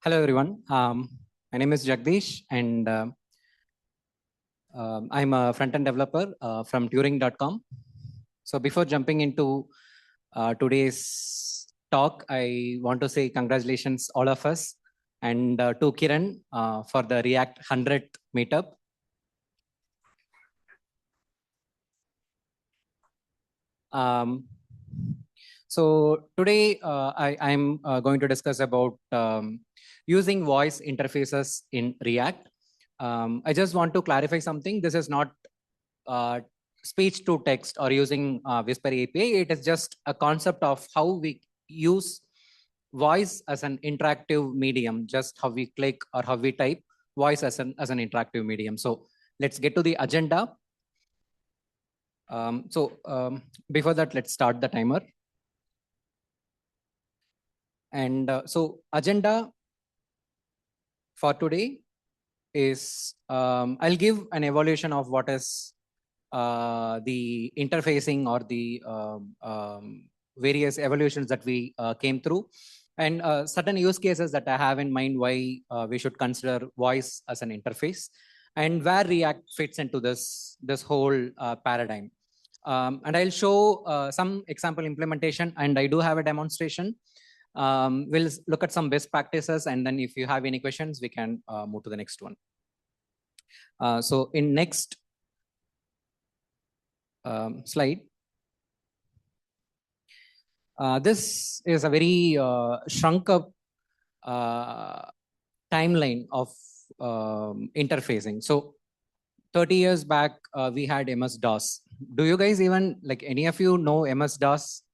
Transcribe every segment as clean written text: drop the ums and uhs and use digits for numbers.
Hello, everyone. My name is Jagadeesh, and I'm a front-end developer from Turing.com. So before jumping into today's talk, I want to say congratulations, all of us, and to Kiran for the React 100th meetup. So today I'm going to discuss about using voice interfaces in React. I just want to clarify something. This is not speech to text or using Whisper API. It is just a concept of how we use voice as an interactive medium, just how we click or how we type voice as an interactive medium. So let's get to the agenda. Before that, let's start the timer. And so agenda for today is I'll give an evaluation of what is the interfacing or the various evolutions that we came through, and certain use cases that I have in mind why we should consider voice as an interface, and where React fits into this whole paradigm. And I'll show some example implementation, and I do have a demonstration. We'll look at some best practices, and then if you have any questions, we can move to the next one. So in next slide, this is a very shrunk up timeline of interfacing. So 30 years back, we had MS-DOS. Do you guys even, like, any of you know MS-DOS?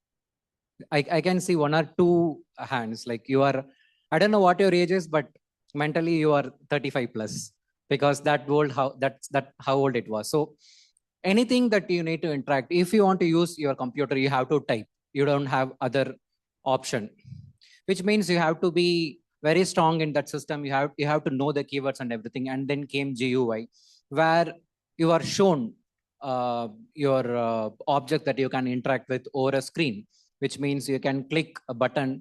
I can see one or two hands. Like, you are, I don't know what your age is, but mentally you are 35 plus, because that how old it was. So anything that you need to interact, if you want to use your computer, you have to type. You don't have other option, which means you have to be very strong in that system. You have to know the keywords and everything. And then came GUI, where you are shown your object that you can interact with over a screen, which means you can click a button,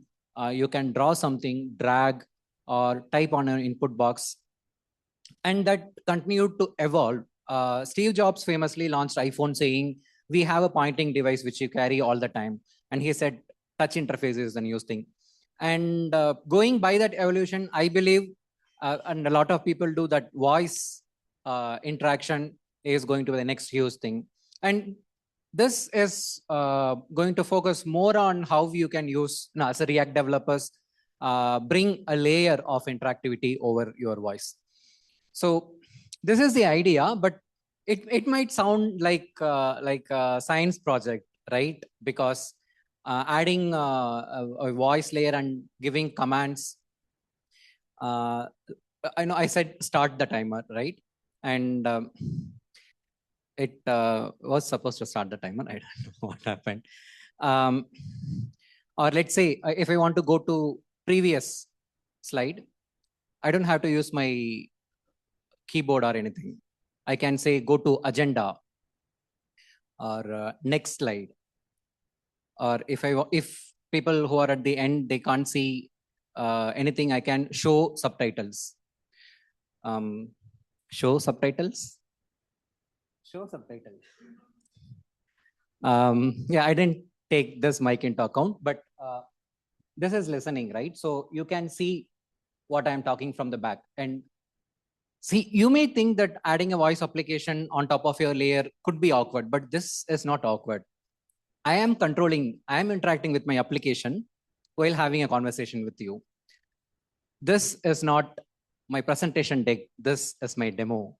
you can draw something, drag, or type on an input box. And that continued to evolve. Steve Jobs famously launched iPhone saying, we have a pointing device which you carry all the time. And he said, touch interface is the new thing. And going by that evolution, I believe, and a lot of people do, that voice interaction is going to be the next huge thing. And this is going to focus more on how you can use, as a React developers, bring a layer of interactivity over your voice. So this is the idea, but it might sound like a science project, right? Because adding a voice layer and giving commands. I know I said start the timer, right? And it was supposed to start the timer. I don't know what happened. Or let's say if I want to go to previous slide, I don't have to use my keyboard or anything. I can say go to agenda or next slide. Or if people who are at the end, they can't see anything, I can show subtitles. Show subtitles. Show subtitles. Yeah, I didn't take this mic into account, but this is listening, right? So you can see what I'm talking from the back. And see, you may think that adding a voice application on top of your layer could be awkward, but this is not awkward. I am interacting with my application while having a conversation with you. This is not my presentation deck. This is my demo.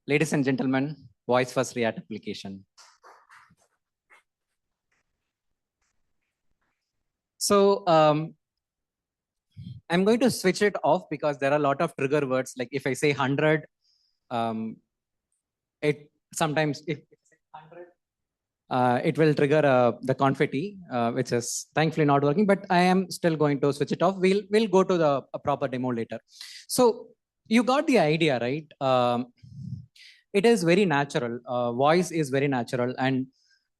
Ladies and gentlemen, voice first React application. So I'm going to switch it off because there are a lot of trigger words. Like if I say 100, it sometimes if I say 100, it will trigger the confetti, which is thankfully not working, but I am still going to switch it off. We'll go to the proper demo later. So you got the idea, right? It is very natural. Voice is very natural, and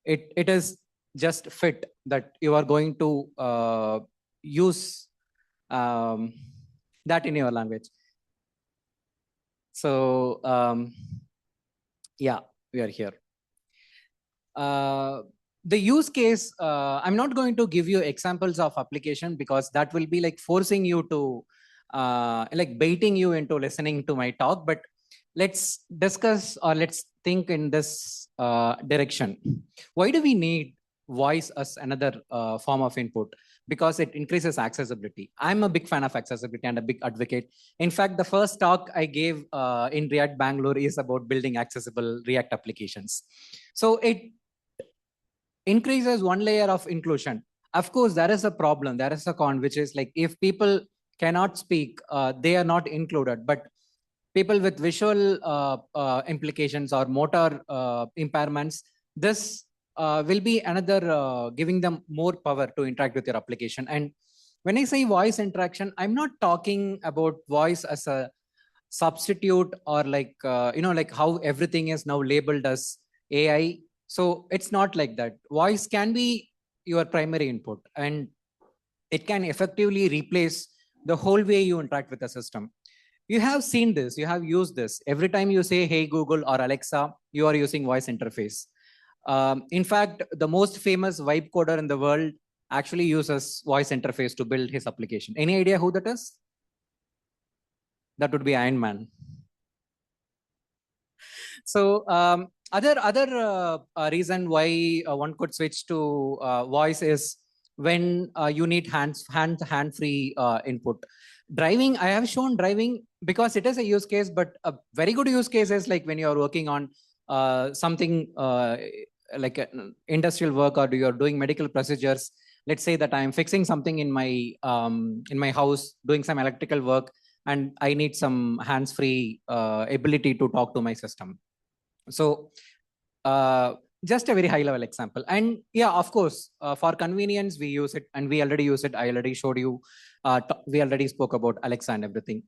it is just fit that you are going to use that in your language. So yeah, we are here. The use case, I'm not going to give you examples of application because that will be like forcing you to, like baiting you into listening to my talk. But let's discuss or let's think in this direction. Why do we need voice as another form of input? Because it increases accessibility. I'm a big fan of accessibility and a big advocate. In fact, the first talk I gave in React Bangalore is about building accessible React applications. So it increases one layer of inclusion. Of course, there is a problem. There is a con, which is like if people cannot speak, they are not included. But people with visual implications or motor impairments, this will be another giving them more power to interact with your application. And when I say voice interaction, I'm not talking about voice as a substitute or like like how everything is now labeled as AI. So it's not like that. Voice can be your primary input, and it can effectively replace the whole way you interact with the system. You have seen this, you have used this. Every time you say, hey, Google or Alexa, you are using voice interface. In fact, the most famous vibe coder in the world actually uses voice interface to build his application. Any idea who that is? That would be Iron Man. So other reason why one could switch to voice is when you need hand free input. Driving, I have shown driving because it is a use case, but a very good use case is like when you are working on something like industrial work, or you are doing medical procedures. Let's say that I am fixing something in my house, doing some electrical work, and I need some hands-free ability to talk to my system. So just a very high level example. And yeah, of course, for convenience, we use it, and we already use it. I already showed you, we already spoke about Alexa and everything.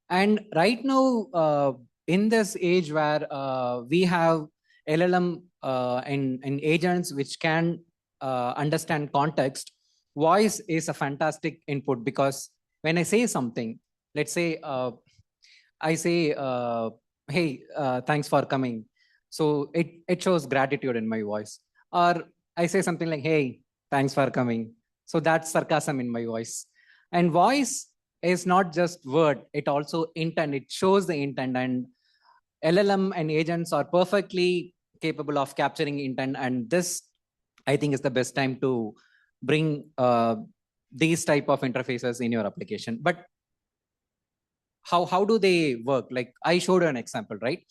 And right now, in this age where we have LLM and agents which can understand context, voice is a fantastic input. Because when I say something, let's say I say, hey, thanks for coming. So it shows gratitude in my voice. Or I say something like, hey, thanks for coming. So that's sarcasm in my voice. And voice is not just word, it also intent. It shows the intent. And LLM and agents are perfectly capable of capturing intent. And this, I think, is the best time to bring these type of interfaces in your application. But how do they work? Like I showed an example, right?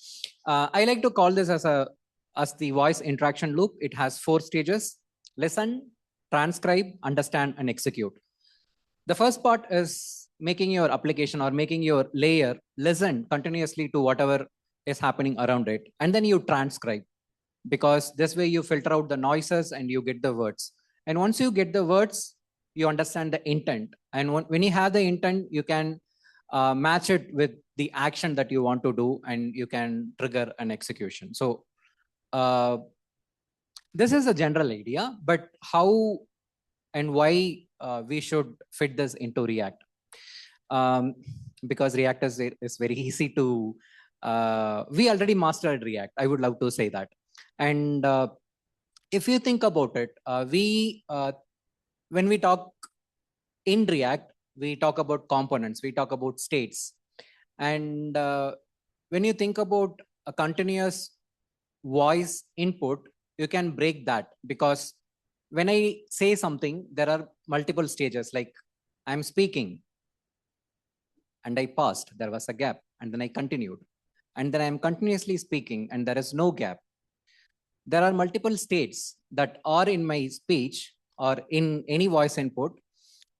I like to call this as the voice interaction loop. It has 4 stages: listen, transcribe, understand, and execute. The first part is making your application or making your layer listen continuously to whatever is happening around it, and then you transcribe, because this way you filter out the noises and you get the words. And once you get the words, you understand the intent. And when you have the intent, you can match it with the action that you want to do, and you can trigger an execution. So this is a general idea, but how and why we should fit this into React? Because React is very easy to, we already mastered React. I would love to say that. And if you think about it, when we talk in React, we talk about components, we talk about states. And when you think about a continuous voice input, you can break that, because when I say something, there are multiple stages. Like I'm speaking and I paused, there was a gap, and then I continued. And then I'm continuously speaking and there is no gap. There are multiple states that are in my speech or in any voice input,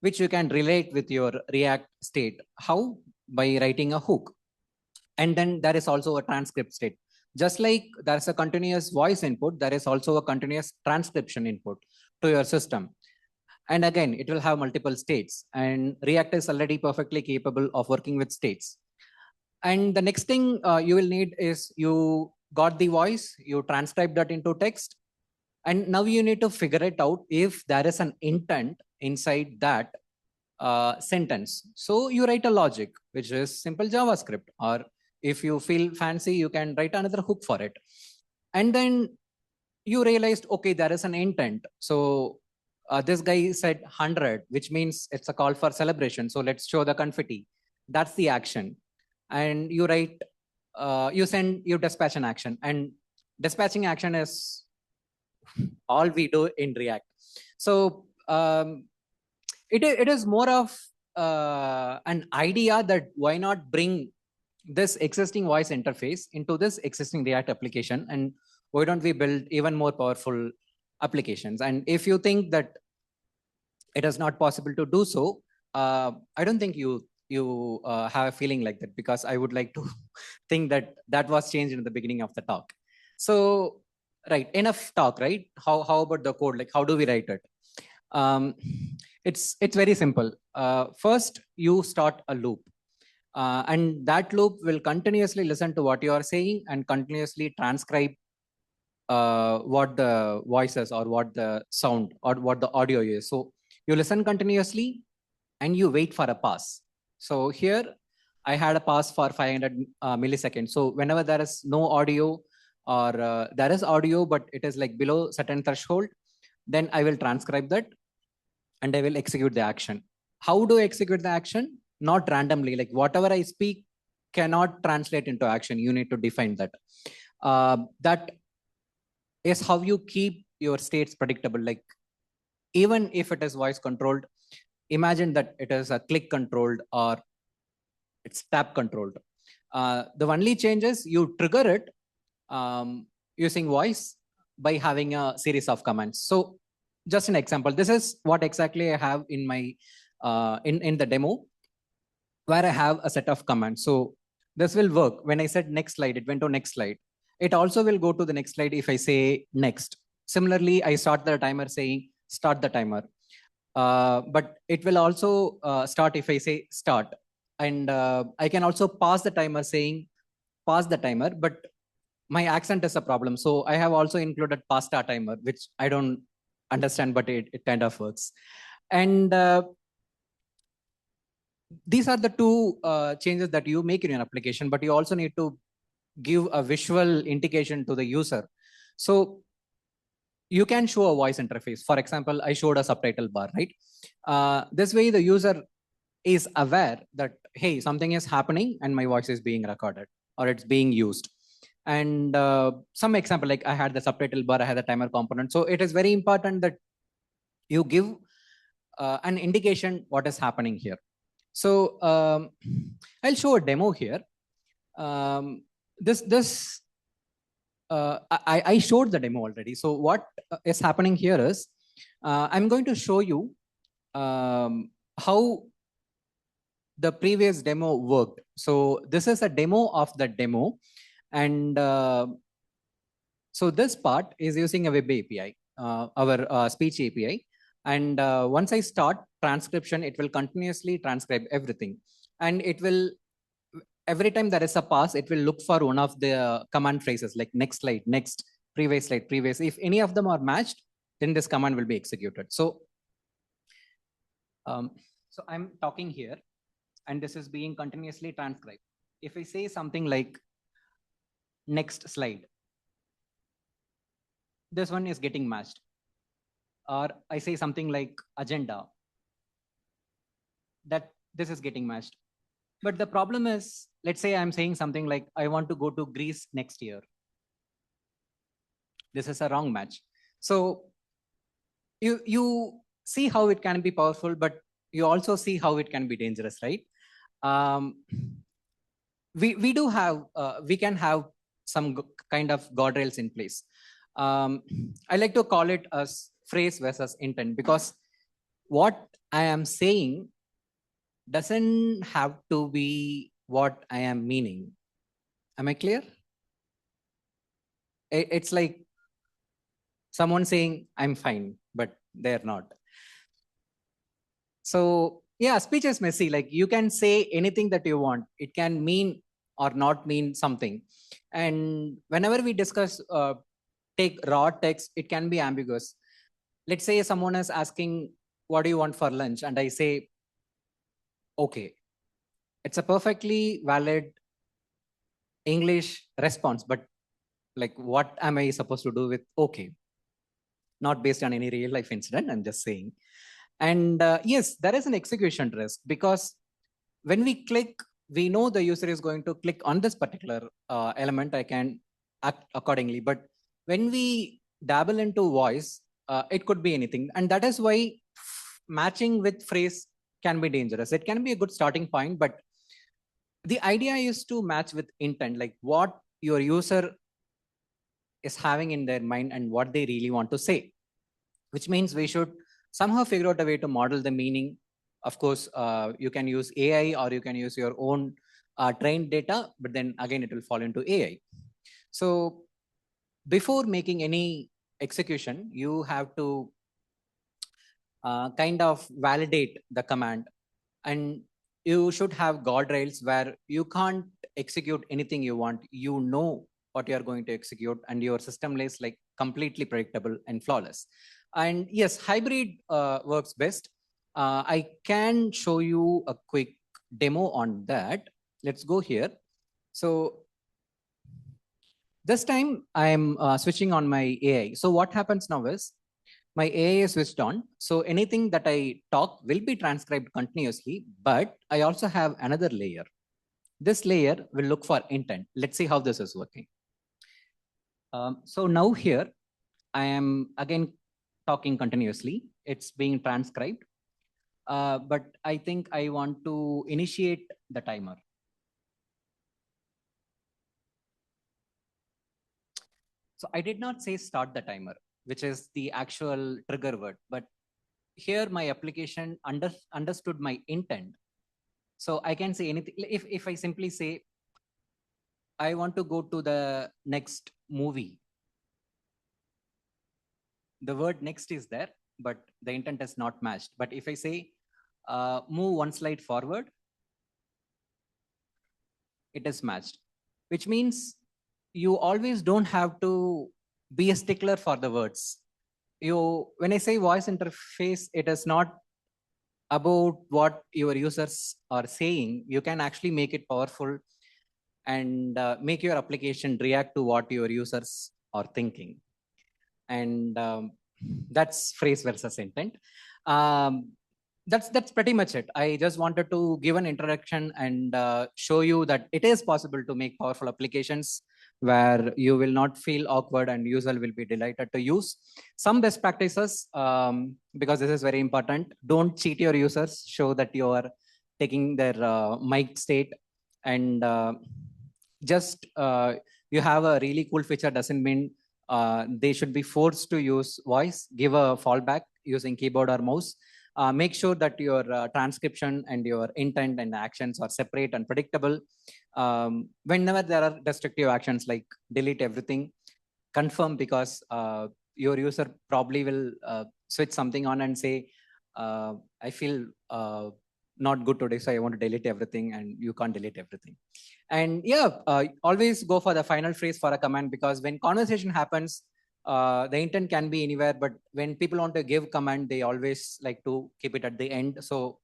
which you can relate with your React state. How? By writing a hook. And then there is also a transcript state. Just like there's a continuous voice input, there is also a continuous transcription input to your system. And again, it will have multiple states. And React is already perfectly capable of working with states. And the next thing you will need is you got the voice, you transcribe that into text. And now you need to figure it out if there is an intent inside that sentence. So you write a logic, which is simple JavaScript, or if you feel fancy, you can write another hook for it. And then you realized, okay, there is an intent. So this guy said 100, which means it's a call for celebration. So let's show the confetti. That's the action. And you write, you dispatch an action. And dispatching action is all we do in React. So it is more of an idea that why not bring this existing voice interface into this existing React application, and why don't we build even more powerful applications? And if you think that it is not possible to do so, I don't think you have a feeling like that, because I would like to think that that was changed in the beginning of the talk. So right, enough talk, right? How about the code? Like, how do we write it? It's very simple. First, you start a loop. And that loop will continuously listen to what you are saying and continuously transcribe what the voices or what the sound or what the audio is. So you listen continuously and you wait for a pass. So here I had a pass for 500 milliseconds. So whenever there is no audio, or there is audio but it is like below certain threshold, then I will transcribe that and I will execute the action. How do I execute the action? Not randomly, like whatever I speak cannot translate into action. You need to define that. That is how you keep your states predictable. Like, even if it is voice controlled, imagine that it is a click controlled or it's tap controlled. The only change is you trigger it using voice by having a series of commands. So just an example, this is what exactly I have in my in the demo, where I have a set of commands. So this will work. When I said next slide, it went to next slide. It also will go to the next slide if I say next. Similarly, I start the timer saying start the timer. But it will also start if I say start. And I can also pause the timer saying pause the timer, but my accent is a problem. So I have also included pasta timer, which I don't understand, but it kind of works. And these are the two changes that you make in your application, but you also need to give a visual indication to the user. So you can show a voice interface. For example, I showed a subtitle bar, right? This way the user is aware that, hey, something is happening and my voice is being recorded or it's being used. And some example, like I had the subtitle bar, I had the timer component. So it is very important that you give an indication what is happening here. So I'll show a demo here. I showed the demo already. So what is happening here is I'm going to show you how the previous demo worked. So this is a demo of the demo. And so this part is using a web API, our speech API. And once I start transcription, it will continuously transcribe everything. And it will, every time there is a pass, it will look for one of the command phrases like next slide, next, previous slide, previous. If any of them are matched, then this command will be executed. So, so I'm talking here and this is being continuously transcribed. If I say something like next slide, this one is getting matched. Or I say something like agenda, that this is getting matched. But the problem is, let's say I'm saying something like, I want to go to Greece next year. This is a wrong match. So you see how it can be powerful, but you also see how it can be dangerous, right? We do have, we can have some kind of guardrails in place. I like to call it as phrase versus intent, because what I am saying doesn't have to be what I am meaning. Am I clear? It's like someone saying I'm fine, but they're not. So yeah, speech is messy. Like you can say anything that you want. It can mean or not mean something. And whenever we discuss, take raw text, it can be ambiguous. Let's say someone is asking, what do you want for lunch? And I say, okay. It's a perfectly valid English response, but like, what am I supposed to do with okay? Not based on any real life incident, I'm just saying. And yes, there is an execution risk because when we click, we know the user is going to click on this particular element. I can act accordingly. But when we dabble into voice, it could be anything. And that is why matching with phrase can be dangerous. It can be a good starting point, but the idea is to match with intent, like what your user is having in their mind and what they really want to say, which means we should somehow figure out a way to model the meaning. Of course, you can use AI or you can use your own trained data, but then again, it will fall into AI. So before making any execution, you have to kind of validate the command, and you should have guardrails where you can't execute anything you want. You know what you are going to execute, and your system is like completely predictable and flawless. And yes, hybrid works best. I can show you a quick demo on that. Let's go here. So this time I'm switching on my AI. So what happens now is my AI is switched on. So anything that I talk will be transcribed continuously, but I also have another layer. This layer will look for intent. Let's see how this is working. So now here, I am again talking continuously. It's being transcribed, but I think I want to initiate the timer. So I did not say start the timer, which is the actual trigger word, but here my application understood my intent. So I can say anything. If I simply say, I want to go to the next movie, the word next is there, but the intent is not matched. But if I say, move one slide forward, it is matched, which means you always don't have to be a stickler for the words. When I say voice interface, it is not about what your users are saying. You can actually make it powerful and make your application react to what your users are thinking. And that's phrase versus intent. Um, that's pretty much it. I just wanted to give an introduction and show you that it is possible to make powerful applications where you will not feel awkward and user will be delighted to use. Some best practices, because this is very important. Don't cheat your users. Show that you are taking their mic state, and just you have a really cool feature doesn't mean they should be forced to use voice. Give a fallback using keyboard or mouse. Make sure that your transcription and your intent and actions are separate and predictable. Whenever there are destructive actions like delete everything, confirm, because your user probably will switch something on and say, I feel not good today, so I want to delete everything, and you can't delete everything. And yeah, always go for the final phrase for a command, because when conversation happens, the intent can be anywhere, but when people want to give command, they always like to keep it at the end. So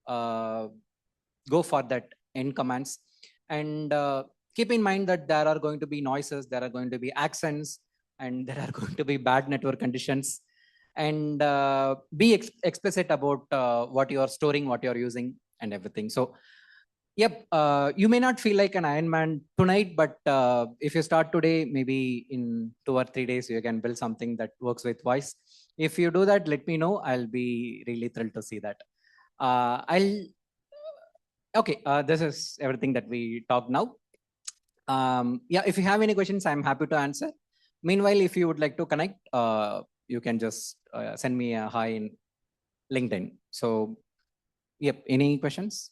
go for that end commands. And keep in mind that there are going to be noises, there are going to be accents, and there are going to be bad network conditions. And be explicit about what you are storing, what you are using, and everything. So yep, you may not feel like an Iron Man tonight, but if you start today, maybe in 2 or 3 days, you can build something that works with voice. If you do that, let me know. I'll be really thrilled to see that. I'll Okay, this is everything that we talked now. Yeah, if you have any questions, I'm happy to answer. Meanwhile, if you would like to connect, you can just send me a hi in LinkedIn. So, yep, any questions?